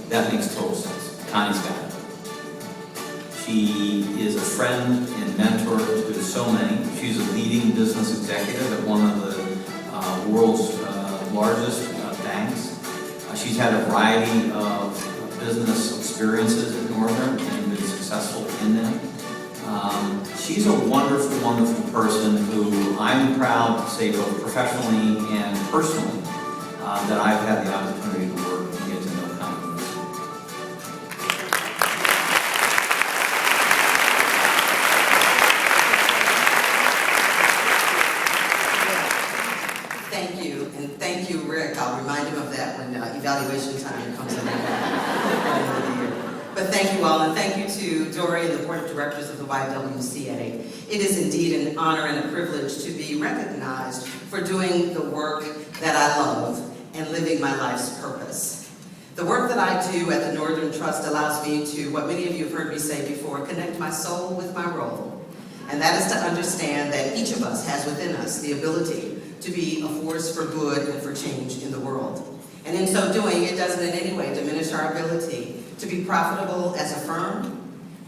That makes total sense. Connie's got it. She is a friend and mentor to so many. She's a leading business executive at one of the world's largest banks. She's had a variety of business experiences at Northern and been successful in them. She's a wonderful, wonderful person who I'm proud to say both professionally and personally that I've had the opportunity to work and get to know Connie. Thank you, and thank you, Rick. I'll remind him of that when evaluation time comes in. But thank you all, and thank you to Dory and the Board of Directors of the YWCA. It is indeed an honor and a privilege to be recognized for doing the work that I love and living my life's purpose. The work that I do at the Northern Trust allows me to, what many of you have heard me say before, connect my soul with my role. And that is to understand that each of us has within us the ability to be a force for good and for change in the world. And in so doing, it doesn't in any way diminish our ability to be profitable as a firm,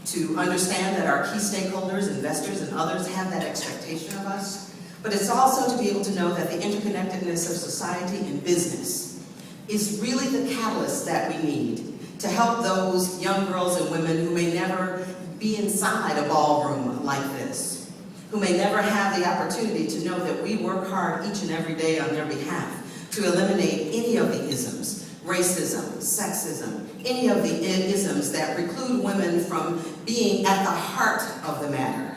to understand that our key stakeholders, investors, and others have that expectation of us, but it's also to be able to know that the interconnectedness of society and business is really the catalyst that we need to help those young girls and women who may never be inside a ballroom like this, who may never have the opportunity to know that we work hard each and every day on their behalf to eliminate any of the isms, racism, sexism, any of the isms that preclude women from being at the heart of the matter.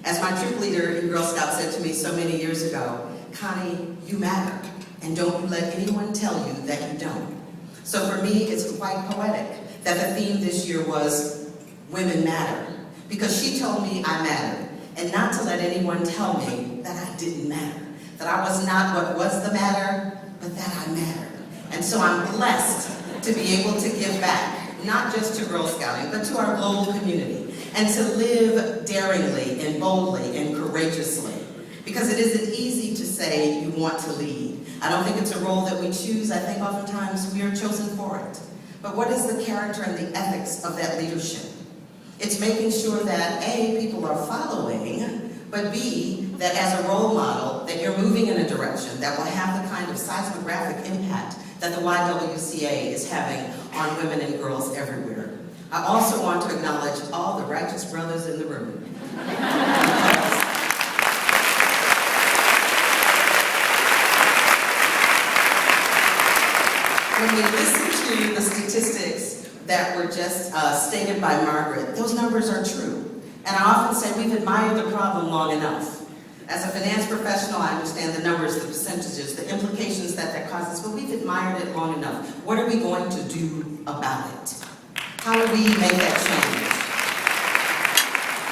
As my troop leader in Girl Scouts said to me so many years ago, Connie, you matter, and don't you let anyone tell you that you don't. So for me, it's quite poetic that the theme this year was Women Matter, because she told me I mattered, and not to let anyone tell me that I didn't matter, that I was not what was the matter, but that I mattered. And so I'm blessed to be able to give back, not just to Girl Scouting, but to our global community, and to live daringly and boldly and courageously. Because it isn't easy to say you want to lead. I don't think it's a role that we choose. I think oftentimes we are chosen for it. But what is the character and the ethics of that leadership? It's making sure that A, people are following, but B, that as a role model, that you're moving in a direction that will have the kind of seismographic impact that the YWCA is having on women and girls everywhere. I also want to acknowledge all the righteous brothers in the room. When we listen to the statistics that were just stated by Margaret, those numbers are true. And I often say we've admired the problem long enough. As a finance professional, I understand the numbers, the percentages, the implications that causes, but we've admired it long enough. What are we going to do about it? How do we make that change?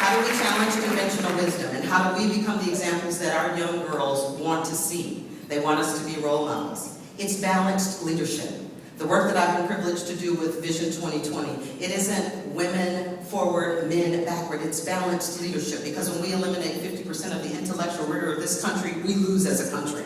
How do we challenge conventional wisdom? And how do we become the examples that our young girls want to see? They want us to be role models. It's balanced leadership. The work that I've been privileged to do with Vision 2020, it isn't women forward, men backward. It's balanced leadership, because when we eliminate 50% of the intellectual rigor of this country, we lose as a country.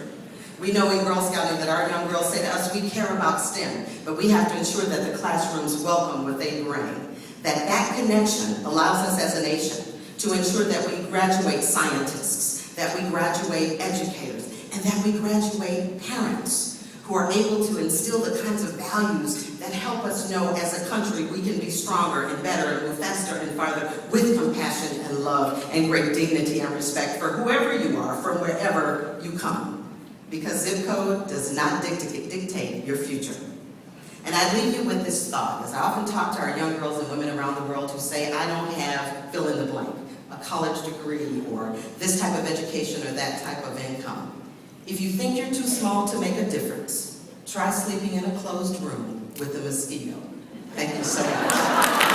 We know in Girl Scouting that our young girls say to us, we care about STEM, but we have to ensure that the classrooms welcome what they bring. That connection allows us as a nation to ensure that we graduate scientists, that we graduate educators, and that we graduate parents who are able to instill the kinds of values that help us know as a country we can be stronger and better and move faster and farther with compassion and love and great dignity and respect for whoever you are, from wherever you come. Because zip code does not dictate your future. And I leave you with this thought, as I often talk to our young girls and women around the world who say, I don't have fill in the blank, a college degree or this type of education or that type of income. If you think you're too small to make a difference, try sleeping in a closed room with a mosquito. Thank you so much.